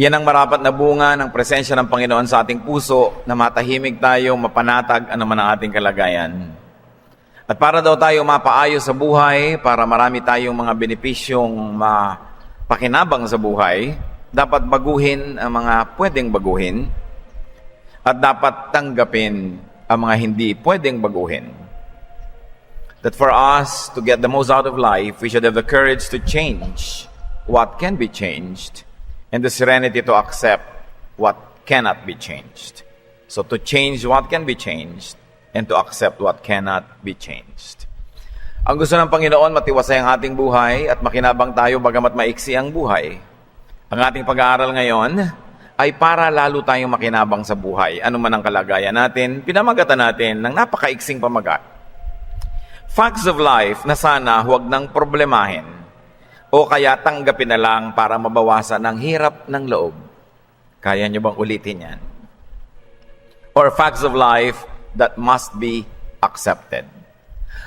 Yan ang marapat na bunga ng presensya ng Panginoon sa ating puso na matahimik tayo, mapanatag anuman ang ating kalagayan. At para daw tayo mapaayos sa buhay, para marami tayong mga benepisyong mapakinabang sa buhay, dapat baguhin ang mga pwedeng baguhin at dapat tanggapin ang mga hindi pwedeng baguhin. That for us to get the most out of life, we should have the courage to change what can be changed and the serenity to accept what cannot be changed. So to change what can be changed and to accept what cannot be changed. Ang gusto ng Panginoon, matiwasay ang ating buhay at makinabang tayo bagamat maiksi ang buhay. Ang ating pag-aaral ngayon ay para lalo tayong makinabang sa buhay. Ano man ang kalagayan natin, pinamagatan natin ng napakaiksing pamagat. Facts of life na sana huwag nang problemahin o kaya tanggapin na lang para mabawasan ang hirap ng loob. Kaya nyo bang ulitin yan? Or facts of life that must be accepted.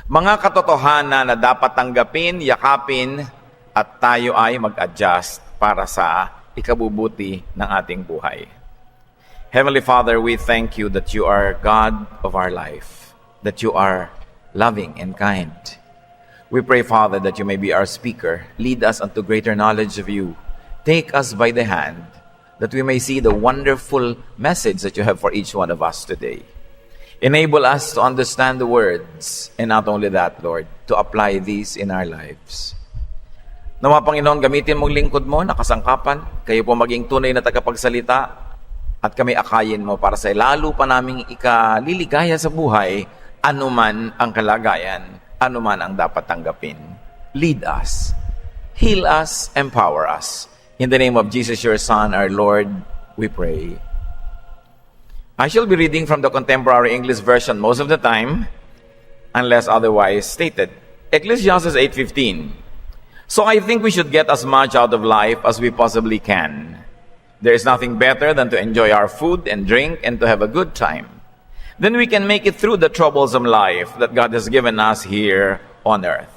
Mga katotohanan na dapat tanggapin, yakapin, at tayo ay mag-adjust para sa ikabubuti ng ating buhay. Heavenly Father, we thank you that you are God of our life, that you are loving and kind. We pray, Father, that you may be our speaker. Lead us unto greater knowledge of you. Take us by the hand, that we may see the wonderful message that you have for each one of us today. Enable us to understand the words, and not only that, Lord, to apply these in our lives. Nawa, Panginoon, gamitin mong lingkod mo, nakasangkapan. Kayo po maging tunay na tagapagsalita, at kami akayin mo para sa lalo pa naming ikaliligaya sa buhay, anuman ang kalagayan, anuman ang dapat tanggapin. Lead us, heal us, empower us. In the name of Jesus, your Son, our Lord, we pray. I shall be reading from the Contemporary English Version most of the time, unless otherwise stated. Ecclesiastes 8:15. So I think we should get as much out of life as we possibly can. There is nothing better than to enjoy our food and drink and to have a good time. Then we can make it through the troublesome life that God has given us here on earth.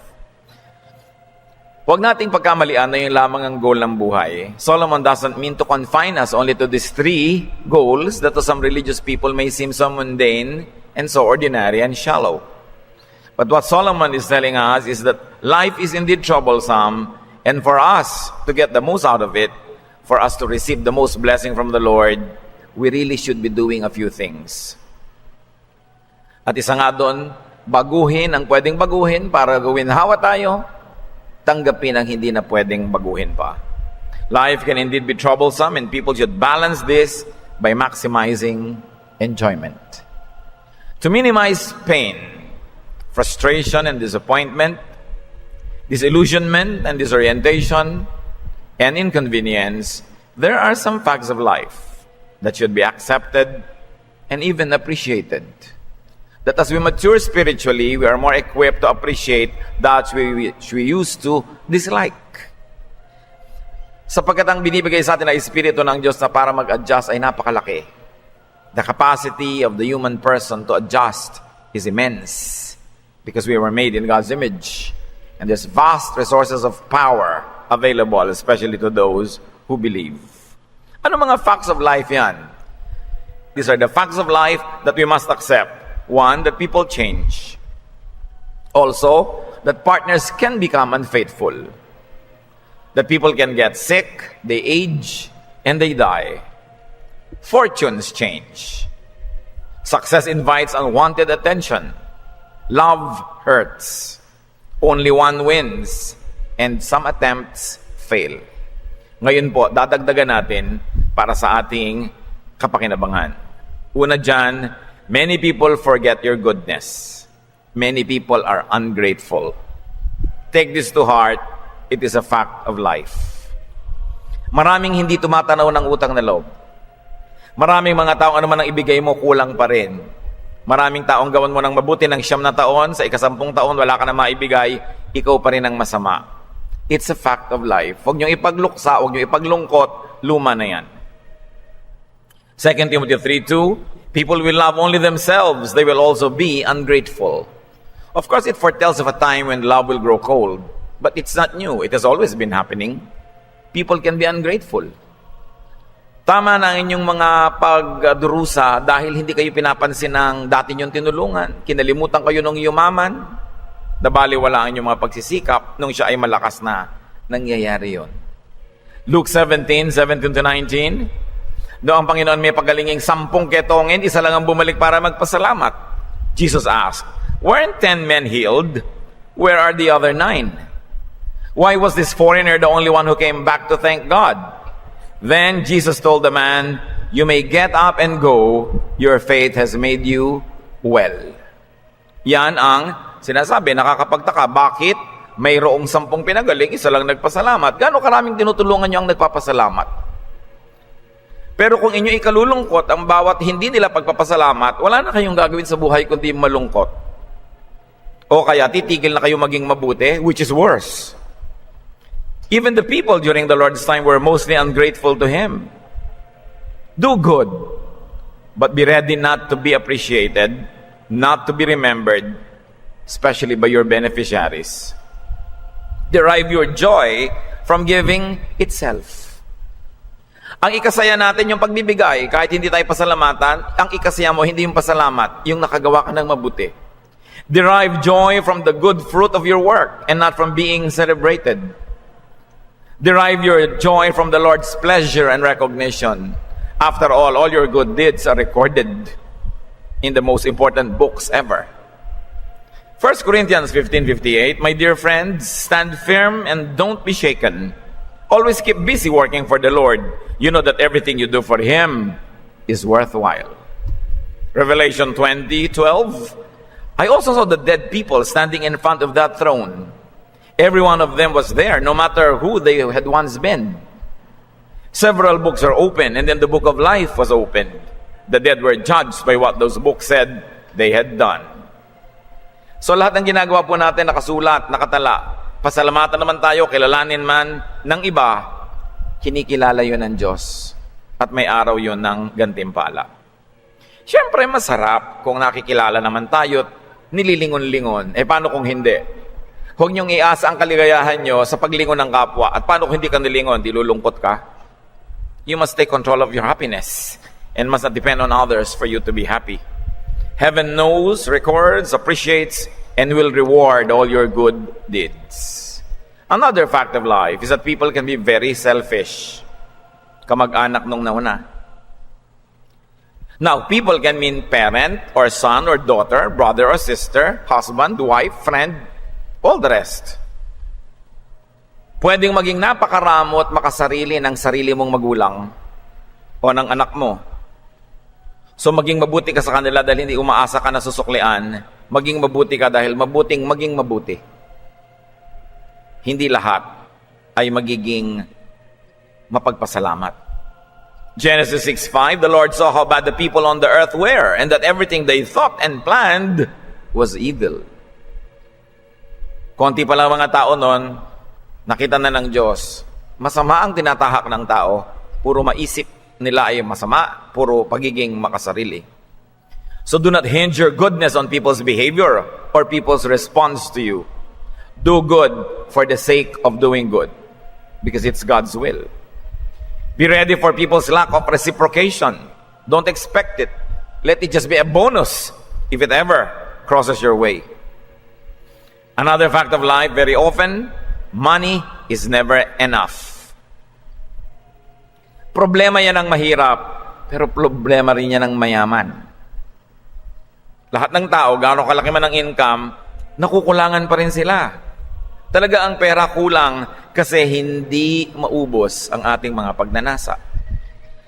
Huwag nating pagkamalian na yung lamang ang goal ng buhay. Solomon doesn't mean to confine us only to these three goals that to some religious people may seem so mundane and so ordinary and shallow. But what Solomon is telling us is that life is indeed troublesome, and for us to get the most out of it, for us to receive the most blessing from the Lord, we really should be doing a few things. At isa nga doon, baguhin ang pwedeng baguhin para gawin hawa tayo, tanggapin ang hindi na pwedeng baguhin pa. Life can indeed be troublesome, and people should balance this by maximizing enjoyment. To minimize pain, frustration and disappointment, disillusionment and disorientation, and inconvenience, there are some facts of life that should be accepted and even appreciated. That as we mature spiritually, we are more equipped to appreciate that which we used to dislike. Sapagkat ang binibigay sa atin ay Espiritu ng Diyos na para mag-adjust ay napakalaki. The capacity of the human person to adjust is immense because we were made in God's image. And there's vast resources of power available, especially to those who believe. Ano mga facts of life yan? These are the facts of life that we must accept. One, that people change. Also, that partners can become unfaithful. That people can get sick, they age, and they die. Fortunes change. Success invites unwanted attention. Love hurts. Only one wins, and some attempts fail. Ngayon po, dadagdagan natin para sa ating kapakinabangan. Una dyan, many people forget your goodness. Many people are ungrateful. Take this to heart. It is a fact of life. Maraming hindi tumatanaw ng utang na loob. Maraming mga taong ano man ang ibigay mo, kulang pa rin. Maraming taong gawan mo ng mabuti ng 9 na taon, sa 10 taon, wala ka na maibigay, ikaw pa rin ang masama. It's a fact of life. Huwag niyong ipagluksa, huwag niyong ipaglungkot, luma na yan. 2 Timothy 3:2, people will love only themselves, they will also be ungrateful. Of course, it foretells of a time when love will grow cold, but it's not new. It has always been happening. People can be ungrateful. Tama na ang inyong mga pagdurusa dahil hindi kayo pinapansin ng dati niyong tinulungan. Kinalimutan kayo nung yumaman. Nabaliwala ang inyong mga pagsisikap nung siya ay malakas na. Nangyayari yon. Luke 17:17-19. Noong ang Panginoon may pagalinging 10 ketongin, isa lang ang bumalik para magpasalamat. Jesus asked, "Weren't 10 men healed? Where are the other 9? Why was this foreigner the only one who came back to thank God?" Then Jesus told the man, "You may get up and go. Your faith has made you well." Yan ang sinasabi, nakakapagtaka. Bakit mayroong 10 pinagaling, isa lang nagpasalamat? Gaano karaming tinutulungan niyo ang nagpapasalamat? Pero kung inyo ikalulungkot ang bawat hindi nila pagpapasalamat, wala na kayong gagawin sa buhay kundi malungkot. O kaya titigil na kayo maging mabuti, which is worse. Even the people during the Lord's time were mostly ungrateful to Him. Do good, but be ready not to be appreciated, not to be remembered, especially by your beneficiaries. Derive your joy from giving itself. Ang ikasaya natin yung pagbibigay, kahit hindi tayo pasalamatan, ang ikasaya mo hindi yung pasalamat, yung nakagawa ka ng mabuti. Derive joy from the good fruit of your work and not from being celebrated. Derive your joy from the Lord's pleasure and recognition. After all your good deeds are recorded in the most important books ever. 1 Corinthians 15:58, "My dear friends, stand firm and don't be shaken. Always keep busy working for the Lord. You know that everything you do for Him is worthwhile." Revelation 20:12, "I also saw the dead people standing in front of that throne. Every one of them was there, no matter who they had once been. Several books are open, and then the book of life was opened. The dead were judged by what those books said they had done." So lahat ng ginagawa po natin nakasulat, nakatala. Pasalamatan naman tayo, kilalanin man ng iba, kinikilala yun ng Diyos. At may araw yun ng gantimpala. Siyempre masarap kung nakikilala naman tayo at nililingon-lingon. Paano kung hindi? Huwag niyong iasa ang kaligayahan niyo sa paglingon ng kapwa. At paano kung hindi ka nilingon? Di lulungkot ka? You must take control of your happiness and must not depend on others for you to be happy. Heaven knows, records, appreciates, and will reward all your good deeds. Another fact of life is that people can be very selfish. Kamag-anak nung nauna. Now, people can mean parent or son or daughter, brother or sister, husband, wife, friend, all the rest. Pwedeng maging napakaramo at makasarili ng sarili mong magulang o ng anak mo. So maging mabuti ka sa kanila dahil hindi umaasa ka na susuklian. Maging mabuti ka dahil mabuting maging mabuti. Hindi lahat ay magiging mapagpasalamat. Genesis 6:5, "The Lord saw how bad the people on the earth were, and that everything they thought and planned was evil." Konti pa lang mga tao noon, nakita na ng Diyos, masama ang tinatahak ng tao, puro maisip nila ay masama, puro pagiging makasarili. So do not hinge your goodness on people's behavior or people's response to you. Do good for the sake of doing good, because it's God's will. Be ready for people's lack of reciprocation. Don't expect it. Let it just be a bonus if it ever crosses your way. Another fact of life, very often, money is never enough. Problema yan ng mahirap, pero problema rin yan ng mayaman. Lahat ng tao, gaano kalaki man ang income, nakukulangan pa rin sila. Talaga ang pera kulang kasi hindi maubos ang ating mga pagnanasa.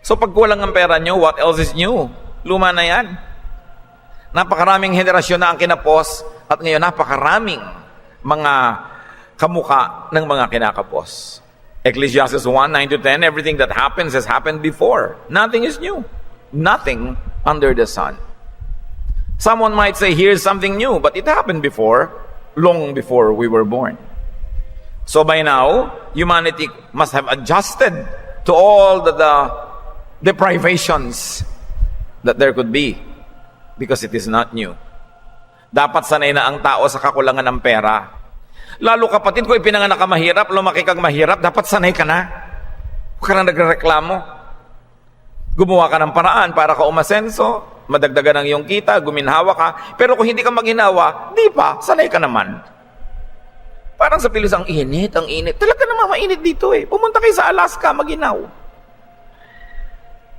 So pag kulang ang pera nyo, what else is new? Luma na yan. Napakaraming henerasyon na ang kinapos at ngayon napakaraming mga kamuka ng mga kinakapos. Ecclesiastes 1:9-10, "Everything that happens has happened before. Nothing is new. Nothing under the sun." Someone might say, "Here's something new," but it happened before, long before we were born. So by now, humanity must have adjusted to all the deprivations that there could be, because it is not new. Dapat sanay na ang tao sa kakulangan ng pera. Lalo kapatid ko, ipinanganak ka mahirap, lumaki kang mahirap, dapat sanay ka na. Huwag ka na nagreklamo. Gumawa ka ng paraan para ka umasenso, madagdagan ang iyong kita, guminhawa ka. Pero kung hindi ka maghinawa, di pa, sanay ka naman. Parang sa Pilis, ang init, ang init. Talaga naman mainit dito eh. Pumunta kayo sa Alaska, maginaw.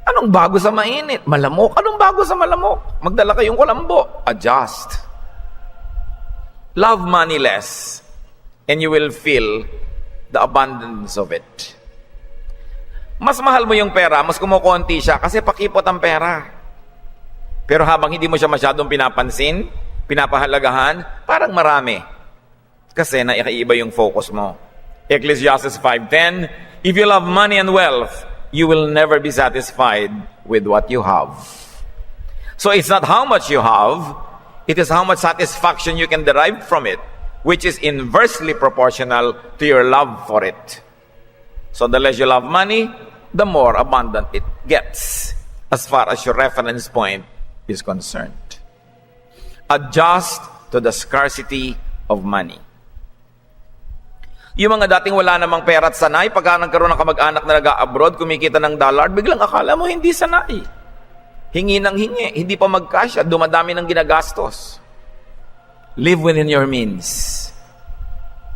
Anong bago sa mainit? Malamok. Anong bago sa malamok? Magdala kayong kulambo. Adjust. Love money less, and you will feel the abundance of it. Mas mahal mo yung pera, mas kumukonti siya kasi pakipot ang pera. Pero habang hindi mo siya masyadong pinapansin, pinapahalagahan, parang marami. Kasi naiiba yung focus mo. Ecclesiastes 5:10, if you love money and wealth, you will never be satisfied with what you have. So it's not how much you have, it is how much satisfaction you can derive from it, which is inversely proportional to your love for it. So the less you love money, the more abundant it gets as far as your reference point is concerned. Adjust to the scarcity of money. Yung mga dating wala namang pera at sanay, pagka nagkaroon ng kamag-anak na nag-abroad, kumikita ng dollar, biglang akala mo hindi sanay. Hingi ng hingi, hindi pa magkasya, dumadami ng ginagastos. Live within your means,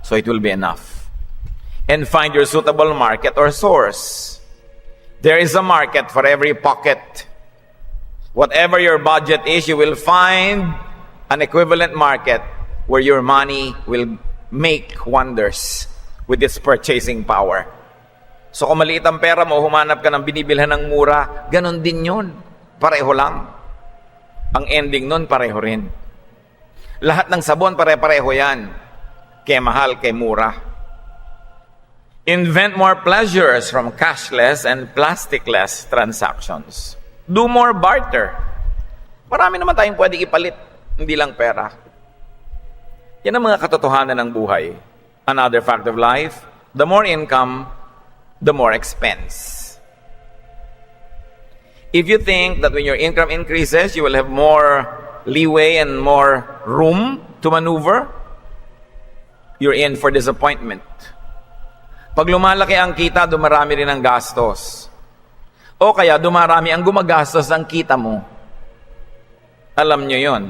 so it will be enough. And find your suitable market or source. There is a market for every pocket. Whatever your budget is, you will find an equivalent market where your money will make wonders with its purchasing power. So kung maliit ang pera mo, humanap ka ng binibilhan ng mura, ganon din yun. Pareho lang. Ang ending nun, pareho rin. Lahat ng sabon, pare-pareho yan. Kaya mahal, kaya mura. Invent more pleasures from cashless and plasticless transactions. Do more barter. Marami naman tayong pwede ipalit, hindi lang pera. Yan ang mga katotohanan ng buhay. Another fact of life, the more income, the more expense. If you think that when your income increases, you will have more leeway and more room to maneuver, you're in for disappointment. Pag lumalaki ang kita, dumarami rin ang gastos. O kaya dumarami ang gumagastos ng kita mo. Alam nyo yon.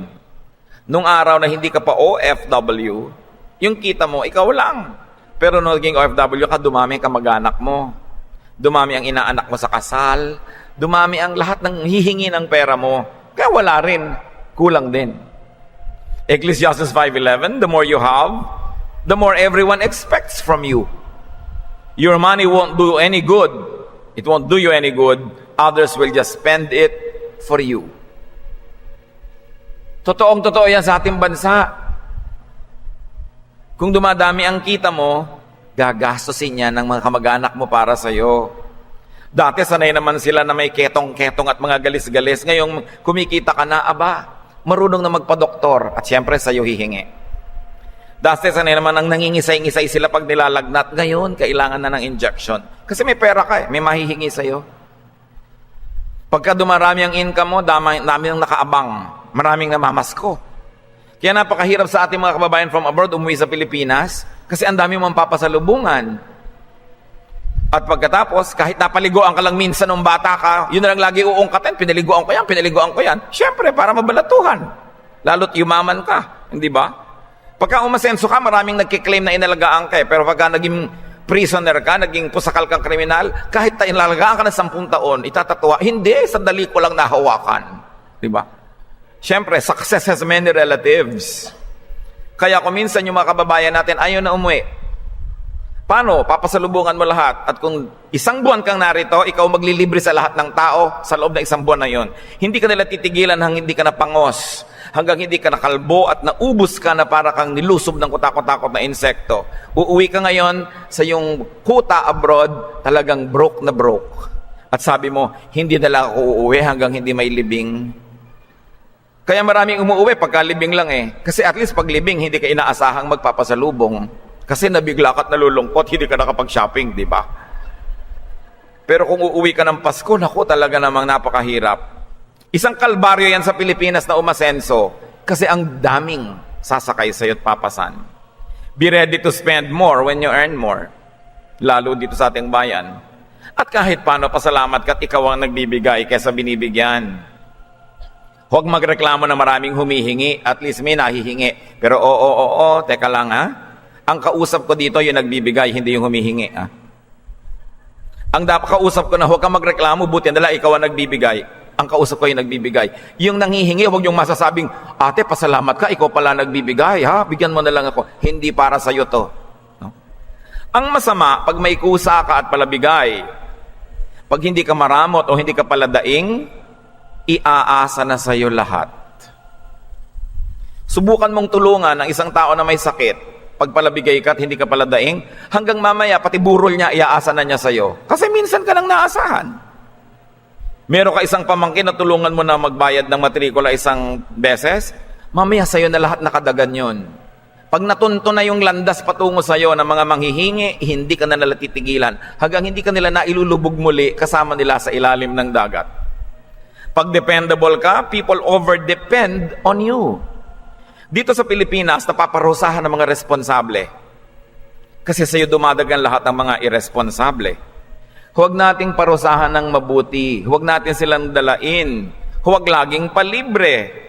Nung araw na hindi ka pa OFW, yung kita mo, ikaw lang. Pero nung naging OFW ka, dumami ang kamag-anak mo. Dumami ang inaanak mo sa kasal. Dumami ang lahat ng hihingi ng pera mo. Kaya wala rin. Kulang din. Ecclesiastes 5:11, the more you have, the more everyone expects from you. Your money won't do any good. It won't do you any good. Others will just spend it for you. Totoong-totoo yan sa ating bansa. Kung dumadami ang kita mo, gagastusin yan ng mga kamag-anak mo para sa'yo. Dati sanay naman sila na may ketong-ketong at mga galis-galis. Ngayon, kumikita ka na, aba, marunong na magpa-doktor at siyempre sa'yo hihingi. Dati sanay naman ang nangingisay-ngisay sila pag nilalagnat. Ngayon, kailangan na ng injection. Kasi may pera ka may mahihingi sa'yo. Pagka dumarami ang income mo, dami ang nakaabang. Maraming namamasko. Kaya napakahirap sa ating mga kababayan from abroad umuwi sa Pilipinas kasi ang dami mong papasalubungan. At pagkatapos, kahit napaliguan ka lang minsan ng bata ka, yun na lang lagi uungkatin, pinaliguan ko yan. Siyempre, para mabalatuhan. Lalo't yumaman ka, hindi ba? Pagka umasenso ka, maraming nagkiklaim na inalagaan ka pero pagka naging prisoner ka, naging pusakal kang kriminal, kahit inalagaan ka ng 10 taon, itatatwa, hindi, sandali ko lang nahawakan. Di ba? Siyempre, success has many relatives. Kaya kung minsan yung mga kababayan natin ayaw na umuwi, paano? Papasalubungan mo lahat. At kung 1 buwan kang narito, ikaw maglilibre sa lahat ng tao sa loob ng 1 buwan na yon. Hindi ka nila titigilan hanggang hindi ka napangos, hanggang hindi ka nakalbo at naubos ka na para kang nilusob ng kutakot-takot na insekto. Uuwi ka ngayon sa yung kuta abroad, talagang broke na broke. At sabi mo, hindi na lang ako uuwi hanggang hindi may libing. Kaya maraming umuuwi pagka libing lang Kasi at least pag libing, hindi ka inaasahang magpapasalubong. Kasi nabigla ka at nalulungkot, hindi ka nakapag-shopping, di ba? Pero kung uuwi ka ng Pasko, naku, talaga namang napakahirap. Isang kalbaryo yan sa Pilipinas na umasenso kasi ang daming sasakay sa'yo at papasan. Be ready to spend more when you earn more. Lalo dito sa ating bayan. At kahit paano, pasalamat ka at ikaw ang nagbibigay kaysa binibigyan. Huwag magreklamo na maraming humihingi, at least may nahihingi. Pero teka lang ha. Ang kausap ko dito yung nagbibigay, hindi yung humihingi ha. Ang dapat kausap ko na huwag kang magreklamo, buti nila ikaw ang nagbibigay. Ang kausap ko yung nagbibigay. Yung nanghihingi, huwag yung masasabing, ate, pasalamat ka, ikaw pala nagbibigay ha. Bigyan mo na lang ako. Hindi para sa'yo to. No? Ang masama, pag may kusa ka at palabigay, pag hindi ka maramot o hindi ka paladaing, iaasa na sa iyo lahat. Subukan mong tulungan ng isang tao na may sakit, pag palabigay ka at hindi ka paladaing, hanggang mamaya pati burol niya, iaasa na niya sa iyo. Kasi minsan ka nang naasahan. Meron ka isang pamangkin na tulungan mo na magbayad ng matrikula isang beses, mamaya sa iyo na lahat nakadagan yon. Pag natunto na yung landas patungo sa iyo ng mga manghihingi, hindi ka na nila titigilan. Hanggang hindi ka nila nailulubog muli kasama nila sa ilalim ng dagat. Pag dependable ka, people over-depend on you. Dito sa Pilipinas, napaparusahan ng mga responsable. Kasi sa iyo dumadagan lahat ng mga irresponsable. Huwag nating parusahan ng mabuti. Huwag natin silang dalain. Huwag laging palibre.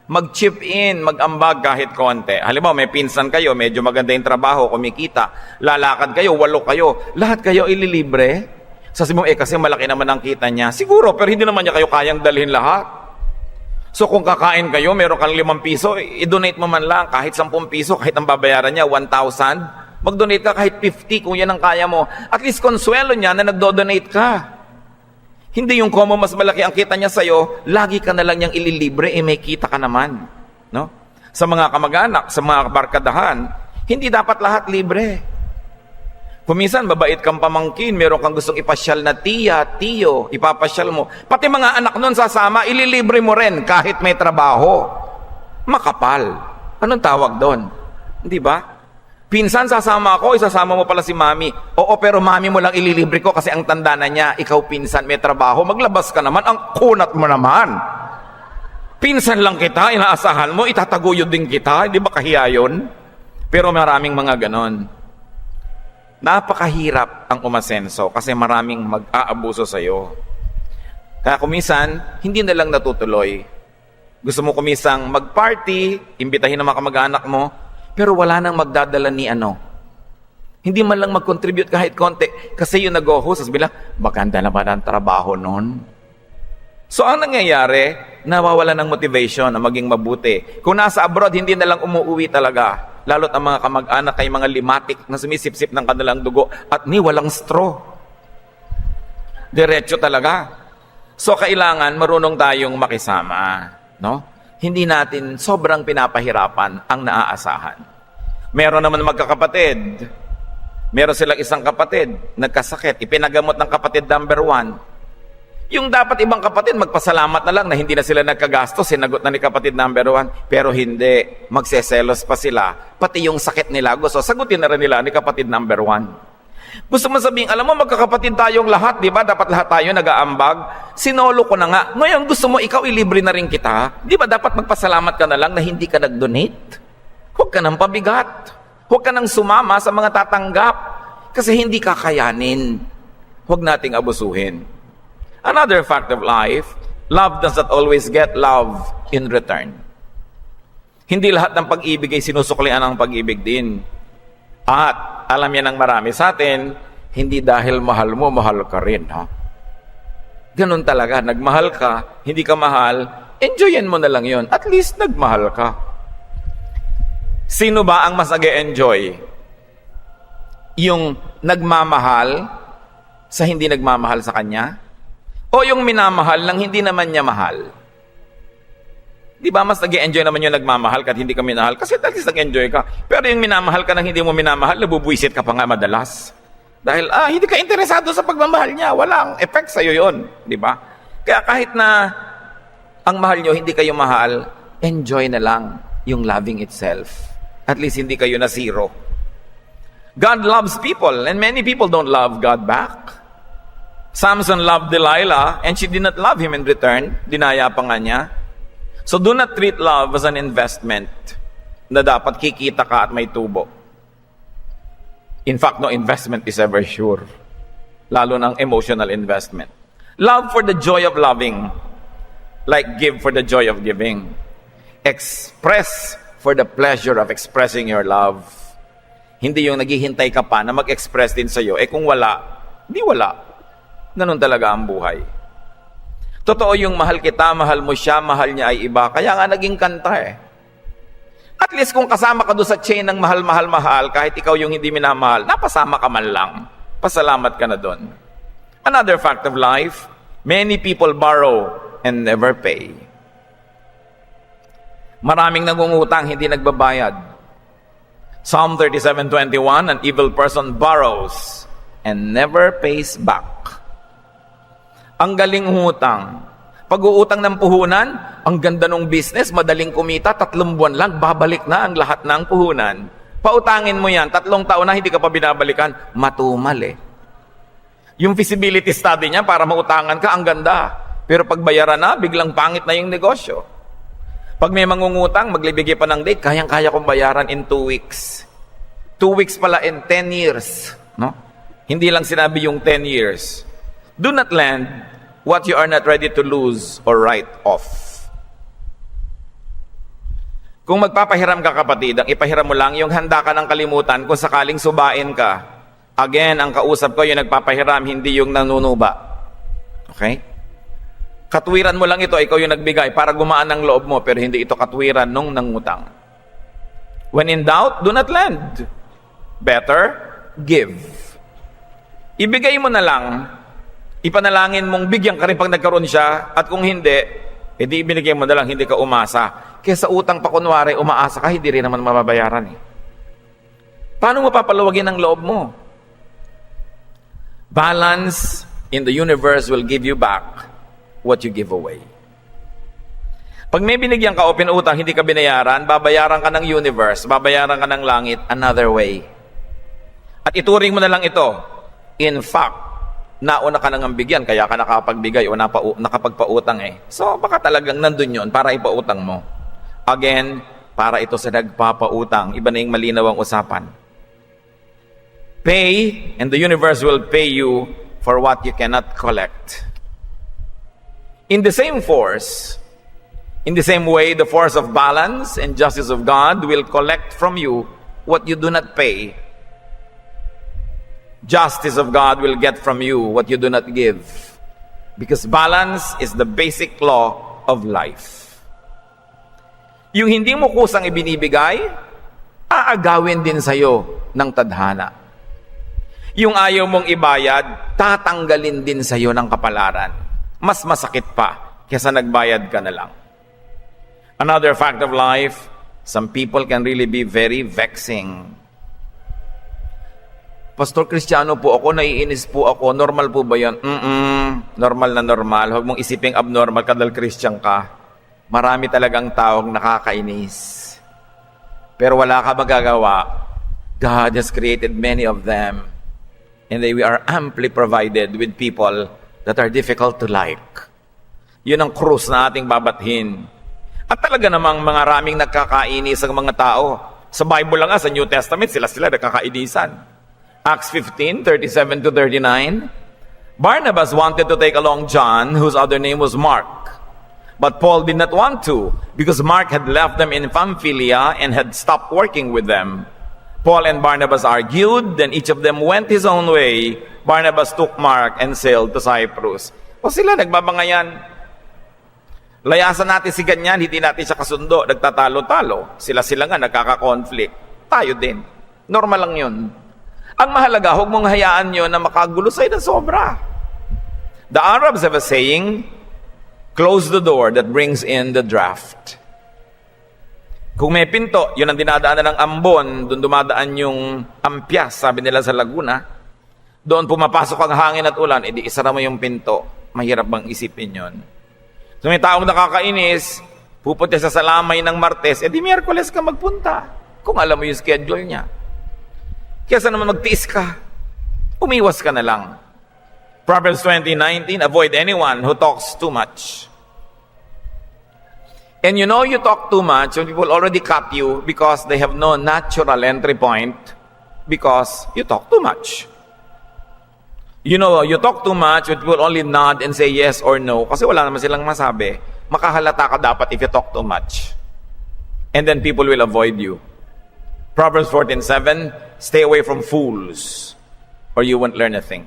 Mag-chip in, mag-ambag kahit konti. Halimbawa, may pinsan kayo, medyo maganda yung trabaho, kumikita. Lalakad kayo, 8 kayo. Lahat kayo ililibre. Sabi mo, kasi malaki naman ang kita niya. Siguro, pero hindi naman niya kayo kayang dalhin lahat. So kung kakain kayo, meron kang 5 piso, i-donate mo man lang kahit 10 piso, kahit ang babayaran niya, 1,000. Mag-donate ka kahit 50 kung yan ang kaya mo. At least konsuelo niya na nagdo-donate ka. Hindi yung komo mas malaki ang kita niya sa'yo, lagi ka na lang niyang ililibre, may kita ka naman. No? Sa mga kamag-anak, sa mga barkadahan, hindi dapat lahat libre. Kuminsan, mabait kang pamangkin, meron kang gustong ipasyal na tiya, tiyo, ipapasyal mo. Pati mga anak nun sasama, ililibre mo rin kahit may trabaho. Makapal. Anong tawag doon? Di ba? Pinsan, sasama ako, isasama mo pala si mami. Oo, pero mami mo lang ililibre ko kasi ang tanda na niya, ikaw pinsan, may trabaho, maglabas ka naman, ang kunat mo naman. Pinsan lang kita, inaasahan mo, itataguyod din kita, hindi ba kahiya yun? Pero maraming mga ganon. Napakahirap ang umasenso kasi maraming mag-aabuso sa iyo. Kaya kumisan, hindi na lang natutuloy. Gusto mo kumisang mag-party, imbitahin ang mga kamag-anak mo, pero wala nang magdadala ni ano. Hindi man lang mag-contribute kahit konti kasi yung nag-host, sabi lang, maganda naman ang trabaho nun. So ang nangyayari, nawawala ng motivation na maging mabuti. Kung nasa abroad, hindi na lang umuwi talaga. Lalo't ang mga kamag-anak ay mga limatik na sumisipsip ng kanilang dugo at ni walang straw. Diretso talaga. So kailangan marunong tayong makisama, no? Hindi natin sobrang pinapahirapan ang naaasahan. Meron naman magkakapatid. Meron silang isang kapatid, nagkasakit, ipinagamot ng kapatid number 1. Yung dapat ibang kapatid, magpasalamat na lang na hindi na sila nagkagastos, sinagot na ni kapatid number 1. Pero hindi, magseselos pa sila. Pati yung sakit nila, gusto, sagutin na rin nila ni kapatid number 1. Gusto mo sabihin, alam mo, magkakapatid tayong lahat, di ba? Dapat lahat tayo nag-aambag. Sinolo ko na nga. Ngayon, gusto mo, ikaw ilibre na rin kita. Di ba dapat magpasalamat ka na lang na hindi ka nag-donate? Huwag ka nang pabigat. Huwag ka nang sumama sa mga tatanggap. Kasi hindi kakayanin. Huwag nating abusuhin. Another fact of life, love does not always get love in return. Hindi lahat ng pag-ibig ay sinusuklian ng pag-ibig din. At alam yan ng marami sa atin, hindi dahil mahal mo, mahal ka rin. Ha? Ganun talaga, nagmahal ka, hindi ka mahal, enjoyin mo na lang yon. At least nagmahal ka. Sino ba ang mas nag-enjoy? Yung nagmamahal sa hindi nagmamahal sa kanya? O yung minamahal nang hindi naman niya mahal? Di ba mas nag-enjoy naman yung nagmamahal kahit hindi ka minahal? Kasi at least nag-enjoy ka. Pero yung minamahal ka nang hindi mo minamahal, nabubwisit ka pa nga madalas. Dahil hindi ka interesado sa pagmamahal niya. Walang effect sa'yo yun. Di ba? Kaya kahit na ang mahal nyo, hindi kayo mahal, enjoy na lang yung loving itself. At least hindi kayo na zero. God loves people and many people don't love God back. Samson loved Delilah and she did not love him in return. Dinaya pa nga niya. So do not treat love as an investment na dapat kikita ka at may tubo. In fact, no investment is ever sure. lalo ng emotional investment. Love for the joy of loving, like give for the joy of giving. Express for the pleasure of expressing your love. Hindi yung naghihintay ka pa na mag-express din sa'yo. Kung wala, di wala. Ganun talaga ang buhay. Totoo yung mahal kita, mahal mo siya, mahal niya ay iba. Kaya nga naging kanta At least kung kasama ka doon sa chain ng mahal, mahal, mahal, kahit ikaw yung hindi minamahal, napasama ka man lang. Pasalamat ka na doon. Another fact of life, many people borrow and never pay. Maraming nangungutang, hindi nagbabayad. Psalm 37:21, an evil person borrows and never pays back. Ang galing utang. Pag-uutang ng puhunan, ang ganda ng business, madaling kumita, 3 buwan lang, babalik na ang lahat ng puhunan. Pautangin mo yan, 3 taon na hindi ka pa binabalikan, matumal Yung feasibility study niya para mautangan ka, ang ganda. Pero pag bayaran na, biglang pangit na yung negosyo. Pag may mangungutang, maglibigay pa ng date, kayang-kaya kong bayaran in 2 weeks. 2 weeks pala in 10 years. No? Hindi lang sinabi yung 10 years. Do not lend what you are not ready to lose or write off. Kung magpapahiram ka, kapatid, ang ipahiram mo lang yung handa ka ng kalimutan kung sakaling subain ka. Again, ang kausap ko yung nagpapahiram, hindi yung nanunuba. Okay? Katwiran mo lang ito, ikaw yung nagbigay para gumaan ang loob mo, pero hindi ito katwiran nung nangutang. When in doubt, do not lend. Better, give. Ibigay mo na lang, ipanalangin mong bigyan ka rin pag nagkaroon siya, at kung hindi, edi ibinigay mo na lang, hindi ka umasa. Kesa utang pa kunwari, umaasa ka, hindi rin naman mababayaran Paano mo papalawagin ang loob mo? Balance in the universe will give you back what you give away. Pag may binigyan ka o pinutang, hindi ka binayaran, babayaran ka ng universe, babayaran ka ng langit, another way. At ituring mo na lang ito. In fact, nauna ka nang bigyan, kaya ka nakapagbigay o nakapagpautang So, baka talagang nandun yun para ipautang mo. Again, para ito sa nagpapautang. Iba na yung malinaw ang usapan. Pay, and the universe will pay you for what you cannot collect. In the same force, in the same way, the force of balance and justice of God will collect from you what you do not pay. Justice of God will get from you what you do not give. Because balance is the basic law of life. Yung hindi mo kusang ibinibigay, aagawin din sa'yo ng tadhana. Yung ayaw mong ibayad, tatanggalin din sa'yo ng kapalaran. Mas masakit pa kesa nagbayad ka na lang. Another fact of life, some people can really be very vexing. Pastor Cristiano po ako, naiinis po ako, normal po ba yan? Normal na normal. Huwag mong isiping abnormal ka dahil Christian ka. Marami talagang taong nakakainis. Pero wala ka magagawa. God has created many of them. And we are amply provided with people that are difficult to like. Yun ang krus na ating babathin. At talaga namang mga raming nagkakainis ang mga tao. Sa Bible lang sa New Testament, sila nagkakainisan. Acts 15:37-39. Barnabas wanted to take along John, whose other name was Mark. But Paul did not want to, because Mark had left them in Pamphylia and had stopped working with them. Paul and Barnabas argued, then each of them went his own way. Barnabas took Mark and sailed to Cyprus. O sila, nagbabangayan. Layasan natin si ganyan, hindi natin siya kasundo, nagtatalo-talo. Sila nga, nagkaka-conflict. Tayo din. Normal lang yun. Ang mahalaga, huwag mong hayaan yun na makagulo sa'yo na sobra. The Arabs have a saying, close the door that brings in the draft. Kung may pinto, yun ang dinadaanan ng ambon, doon dumadaan yung ampyas, sabi nila sa Laguna. Doon pumapasok ang hangin at ulan, edi isara mo yung pinto. Mahirap bang isipin yun? So may taong nakakainis, pupunta sa salamay ng Martes, edi Miyerkules ka magpunta. Kung alam mo yung schedule niya. Kesa naman magtiis ka, umiwas ka na lang. Proverbs 20:19, avoid anyone who talks too much. And you know you talk too much when people already cut you because they have no natural entry point because you talk too much. You know, you talk too much, it will only nod and say yes or no kasi wala naman silang masabi. Makahalata ka dapat if you talk too much. And then people will avoid you. Proverbs 14:7, stay away from fools or you won't learn a thing.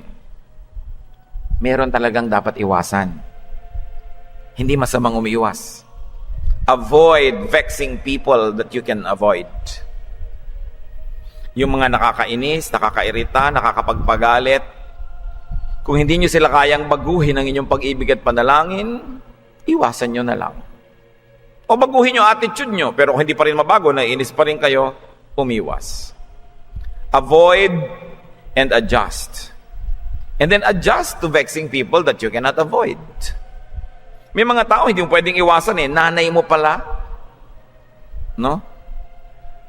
Meron talagang dapat iwasan. Hindi masamang umiiwas. Avoid vexing people that you can avoid. Yung mga nakakainis, nakakairita, nakakapagpagalit, kung hindi nyo sila kayang baguhin ang inyong pag-ibig at panalangin, iwasan nyo na lang. O baguhin nyo attitude nyo, pero kung hindi pa rin mabago, naiinis pa rin kayo, umiwas. Avoid and adjust. And then adjust to vexing people that you cannot avoid. May mga tao hindi mo pwedeng iwasan nanay mo pala. No?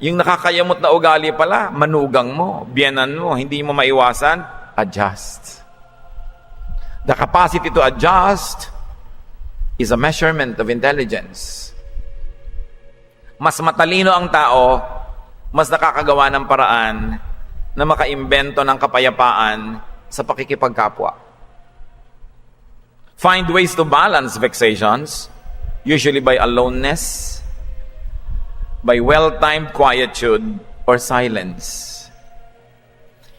Yung nakakayamot na ugali pala, manugang mo, biyanan mo, hindi mo maiwasan, adjust. The capacity to adjust is a measurement of intelligence. Mas matalino ang tao, mas nakakagawa ng paraan na makaimbento ng kapayapaan sa pakikipagkapwa. Find ways to balance vexations, usually by aloneness, by well-timed quietude, or silence.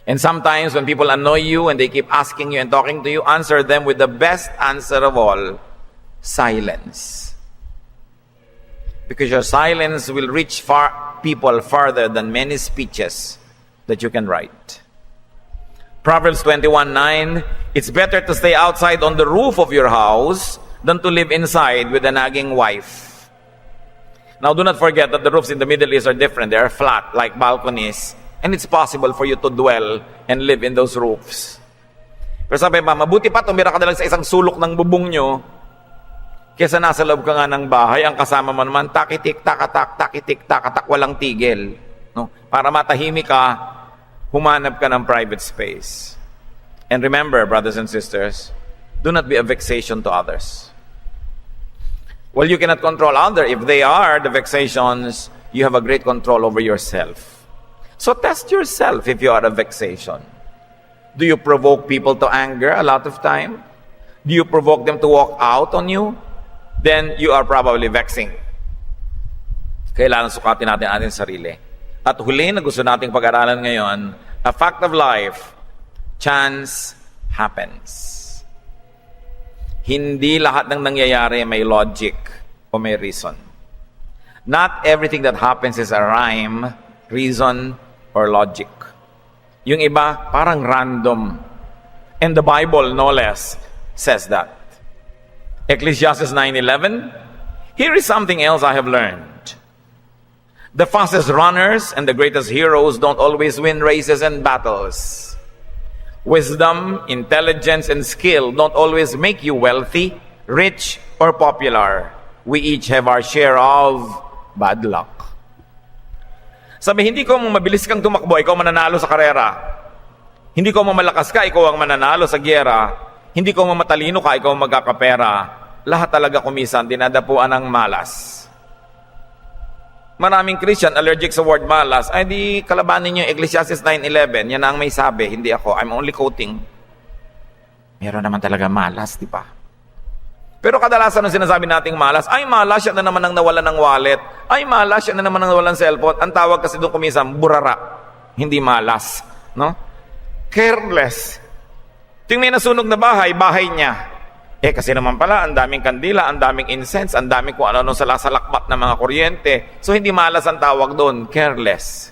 And sometimes when people annoy you and they keep asking you and talking to you, answer them with the best answer of all, silence. Because your silence will reach people farther than many speeches that you can write. Proverbs 21:9, it's better to stay outside on the roof of your house than to live inside with a nagging wife. Now do not forget that the roofs in the Middle East are different. They are flat, like balconies. And it's possible for you to dwell and live in those roofs. Pero sabi pa, mabuti pa tumira ka na lang sa isang sulok ng bubong nyo kesa nasa loob ka nga ng bahay, ang kasama mo naman, takitik, takatak, takitik, takatak, walang tigil. No? Para matahimik ka, humanap ka ng private space. And remember, brothers and sisters, do not be a vexation to others. Well, you cannot control others. If they are the vexations, you have a great control over yourself. So test yourself if you are a vexation. Do you provoke people to anger a lot of time? Do you provoke them to walk out on you? Then you are probably vexing. Kailangan sukatin natin ating sarili. At huli na gusto nating pag-aralan ngayon, a fact of life, chance happens. Hindi lahat ng nangyayari may logic o may reason. Not everything that happens is a rhyme, reason, or logic. Yung iba, parang random. And the Bible, no less, says that. Ecclesiastes 9:11, here is something else I have learned. The fastest runners and the greatest heroes don't always win races and battles. Wisdom, intelligence, and skill don't always make you wealthy, rich, or popular. We each have our share of bad luck. Sabi, hindi ko mabilis kang tumakbo, ikaw mananalo sa karera. Hindi ko malakas ka, ikaw ang mananalo sa gyera. Hindi ko matalino ka, ikaw ang magkakapera. Lahat talaga kumisan, dinadapuan ng malas. Maraming Christian allergic sa word malas. Ay di kalabanin nyo Ecclesiastes 9:11. Yan ang may sabi, hindi ako. I'm only quoting. Meron naman talaga malas, di ba? Pero kadalasan ng sinasabi nating malas, ay malas, siya na naman ang nawalan ng wallet. Ay malas, siya na naman ang nawalan ng cellphone. Ang tawag kasi doon kumisam, burara. Hindi malas. No? Careless. Yung may nasunog na bahay, bahay niya. Kasi naman pala, ang daming kandila, ang daming incense, ang daming kung ano-ano salasalakbat na mga kuryente. So hindi malas ang tawag doon, careless.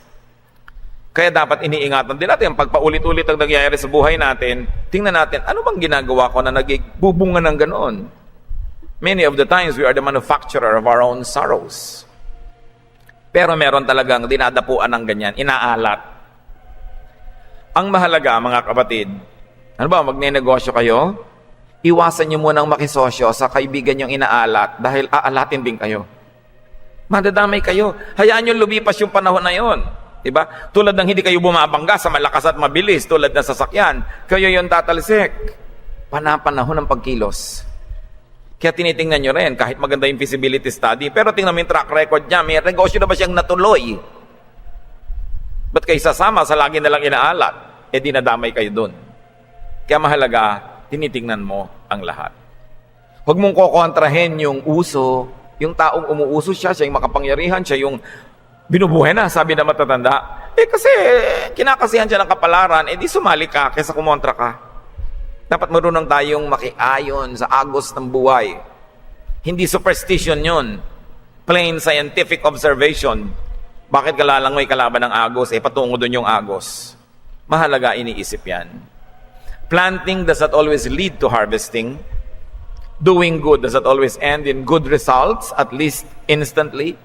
Kaya dapat iniingatan din natin, pag paulit-ulit ang nangyayari sa buhay natin, tingnan natin, ano bang ginagawa ko na nagbubunga ng ganoon? Many of the times, we are the manufacturer of our own sorrows. Pero meron talagang dinadapuan ng ganyan, inaalat. Ang mahalaga, mga kapatid, ano ba, magne-negosyo kayo? Iwasan nyo munang makisosyo sa kaibigan yung inaalat dahil aalatin din kayo. Madadamay kayo. Hayaan nyo lumipas yung panahon na yon. Diba? Tulad ng hindi kayo bumabangga sa malakas at mabilis, tulad ng sasakyan, kayo yung tatalsik. Panapanahon ng pagkilos. Kaya tinitingnan nyo rin, kahit maganda yung feasibility study, pero tingnan mo yung track record niya, may negosyo na ba siyang natuloy? Ba't kayo sasama sa lagi nalang inaalat? Dinadamay kayo dun. Kaya mahalaga, tinitingnan mo ang lahat. Huwag mong kokontrahin yung uso, yung taong umuuso siya yung makapangyarihan, siya yung binubuhay na, sabi na matatanda. Kasi kinakasihan siya ng kapalaran, di sumali ka kaysa kumontra ka. Dapat marunong tayong makiayon sa agos ng buhay. Hindi superstition yun. Plain scientific observation. Bakit kalalangoy kalaban ng agos? Patungo dun yung agos. Mahalaga iniisip yan. Planting does not always lead to harvesting. Doing good does not always end in good results, at least instantly.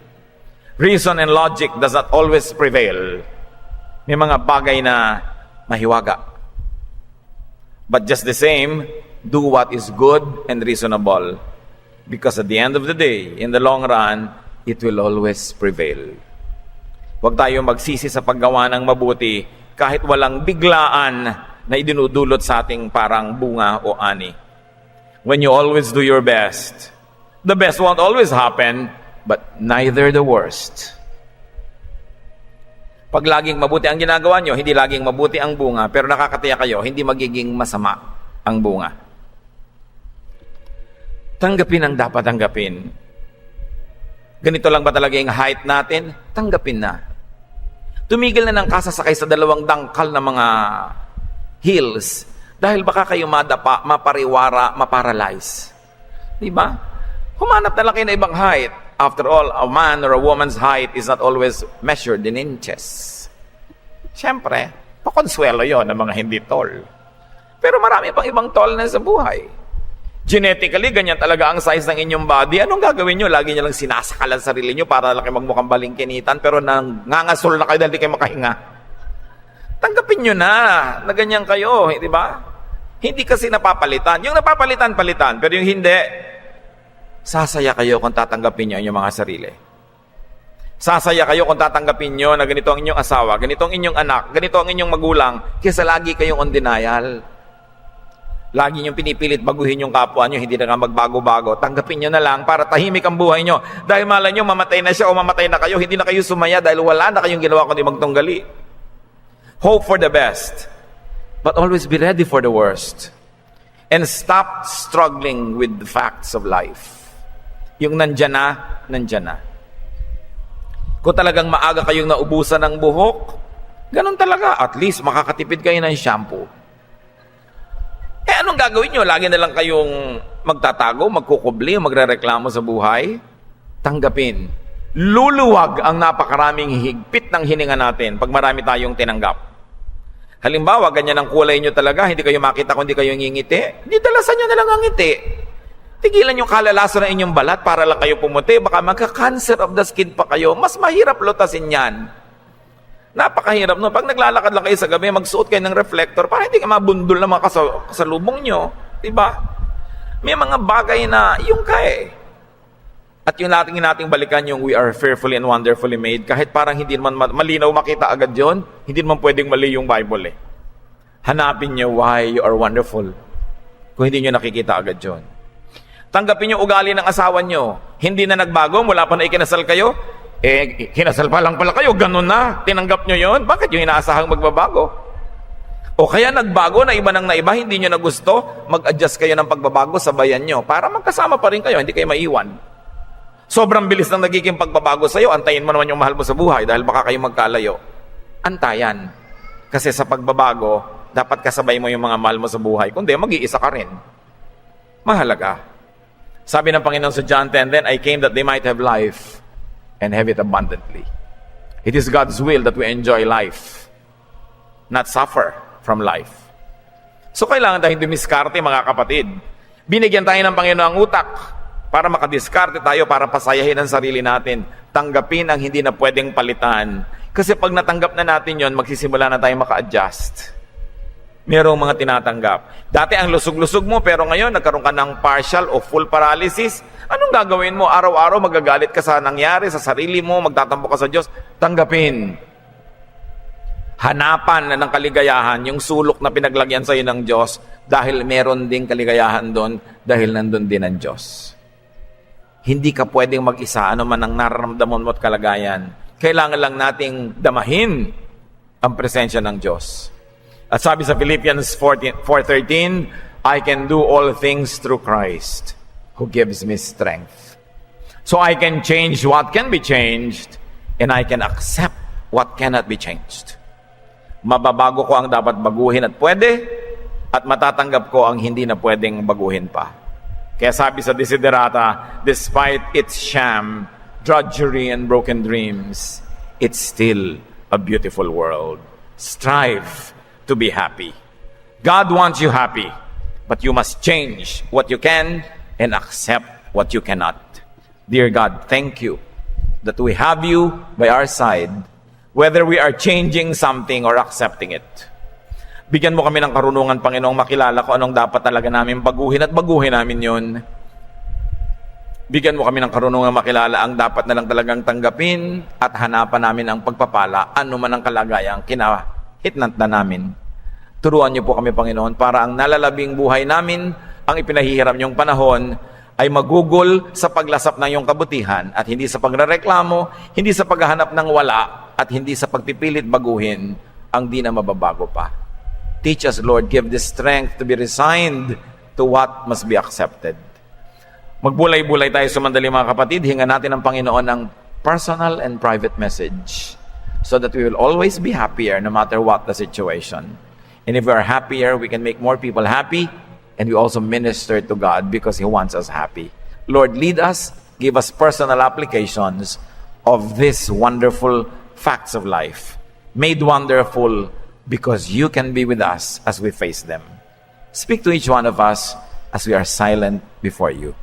Reason and logic does not always prevail. May mga bagay na mahiwaga. But just the same, do what is good and reasonable. Because at the end of the day, in the long run, it will always prevail. Huwag tayo magsisi sa paggawa ng mabuti kahit walang biglaan na idinudulot sa ating parang bunga o ani. When you always do your best, the best won't always happen, but neither the worst. Pag laging mabuti ang ginagawa nyo, hindi laging mabuti ang bunga, pero nakakatiyak kayo, hindi magiging masama ang bunga. Tanggapin ang dapat tanggapin. Ganito lang ba talaga yung height natin? Tanggapin na. Tumigil na ng kasasakay sa 2 dangkal na mga hills dahil baka kayo madapa, mapariwara, maparalyze. Diba? Humanap na lang kayo na ibang height. After all, a man or a woman's height is not always measured in inches. Siyempre, pakonsuelo yon ng mga hindi tall. Pero marami pang ibang tall na sa buhay. Genetically, ganyan talaga ang size ng inyong body. Anong gagawin nyo? Lagi nyo lang sinasakalan sarili nyo para lang kayo magmukhang balingkinitan, pero nangangasol na kayo dahil di kayo makahinga. Tanggapin nyo na ganyan kayo, di ba? Hindi kasi napapalitan. Yung napapalitan, palitan. Pero yung hindi, sasaya kayo kung tatanggapin nyo ang inyong mga sarili. Sasaya kayo kung tatanggapin nyo na ganito ang inyong asawa, ganito ang inyong anak, ganito ang inyong magulang, kaysa lagi kayong on denial. Lagi nyo pinipilit baguhin yung kapwa nyo, hindi na nga magbago-bago. Tanggapin nyo na lang para tahimik ang buhay nyo. Dahil malay nyo, mamatay na siya o mamatay na kayo, hindi na kayo sumaya dahil wala na kayong ginawa kundi magtunggali. Hope for the best, but always be ready for the worst. And stop struggling with the facts of life. Yung nandyan na, nandyan na. Kung talagang maaga kayong naubusan ng buhok, ganun talaga. At least makakatipid kayo ng shampoo. Anong gagawin nyo? Lagi na lang kayong magtatago, magkukubli, magrereklamo sa buhay? Tanggapin. Luluwag ang napakaraming higpit ng hininga natin pag marami tayong tinanggap. Halimbawa, ganyan ang kulay nyo talaga, hindi kayo makita kung hindi kayo ngingiti. Hindi dalasan nyo na lang ang ngiti. Tigilan yung kalalaso ng inyong balat para lang kayo pumuti. Baka magka-cancer of the skin pa kayo. Mas mahirap lutasin yan. Napakahirap no. Pag naglalakad lang kayo sa gabi, magsuot kayo ng reflector para hindi ka mabundol na mga kasalubong nyo. Diba? May mga bagay na yung kaya. At yung nating balikan yung we are fearfully and wonderfully made, kahit parang hindi naman malinaw makita agad yon, hindi naman pwedeng mali yung Bible eh. Hanapin nyo why you are wonderful kung hindi nyo nakikita agad yon. Tanggapin nyo ugali ng asawa nyo. Hindi na nagbago mula pa na ikinasal kayo. Kinasal pa lang pala kayo, ganun na. Tinanggap nyo yon. Bakit yung inaasahang magbabago? O kaya nagbago na iba nang naiba, hindi nyo na gusto, mag-adjust kayo ng pagbabago, sabayan nyo para magkasama pa rin kayo, hindi kayo maiwan. Sobrang bilis ng nagiging pagbabago sa'yo, antayin mo naman yung mahal mo sa buhay dahil baka kayo magkalayo. Antayan. Kasi sa pagbabago, dapat kasabay mo yung mga mahal mo sa buhay. Kundi, mag-iisa ka rin. Mahalaga. Sabi ng Panginoon sa John 10, "Then I came that they might have life and have it abundantly." It is God's will that we enjoy life, not suffer from life. So kailangan tayong dumiskarte, mga kapatid. Binigyan tayo ng Panginoon ang utak para makadiskarte tayo, para pasayahin ang sarili natin. Tanggapin ang hindi na pwedeng palitan. Kasi pag natanggap na natin yon, magsisimula na tayo maka-adjust. Merong mga tinatanggap. Dati ang lusog-lusog mo, pero ngayon nagkaroon ka ng partial o full paralysis. Anong gagawin mo? Araw-araw magagalit ka sa nangyari, sa sarili mo, magtatampo ka sa Diyos. Tanggapin. Hanapan na ng kaligayahan, yung sulok na pinaglagyan sa iyo ng Diyos, dahil meron ding kaligayahan doon, dahil nandun din ang Diyos. Hindi ka pwedeng mag-isa, ano man ang nararamdaman mo at kalagayan. Kailangan lang nating damahin ang presensya ng Diyos. At sabi sa Philippians 4:13, I can do all things through Christ who gives me strength. So I can change what can be changed and I can accept what cannot be changed. Mababago ko ang dapat baguhin at pwede, at matatanggap ko ang hindi na pwedeng baguhin pa. Kaya sabi sa Desiderata, despite its sham, drudgery, and broken dreams, it's still a beautiful world. Strive to be happy. God wants you happy, but you must change what you can and accept what you cannot. Dear God, thank you that we have you by our side, whether we are changing something or accepting it. Bigyan mo kami ng karunungan, Panginoong, makilala ko anong dapat talaga namin baguhin at baguhin namin yun. Bigyan mo kami ng karunungan makilala ang dapat na lang talagang tanggapin at hanapan namin ang pagpapala, ano man ang kalagayang kinahitnat na namin. Turuan niyo po kami, Panginoon, para ang nalalabing buhay namin, ang ipinahihiram niyong panahon, ay magugol sa paglasap ng iyong kabutihan at hindi sa pagrereklamo, hindi sa paghahanap ng wala, at hindi sa pagpipilit baguhin ang di na mababago pa. Teach us, Lord, give this strength to be resigned to what must be accepted. Magbulay-bulay tayo sumandali, mga kapatid. Hingan natin ang Panginoon ng personal and private message so that we will always be happier no matter what the situation. And if we are happier, we can make more people happy, and we also minister to God because He wants us happy. Lord, lead us, give us personal applications of these wonderful facts of life, made wonderful because you can be with us as we face them. Speak to each one of us as we are silent before you.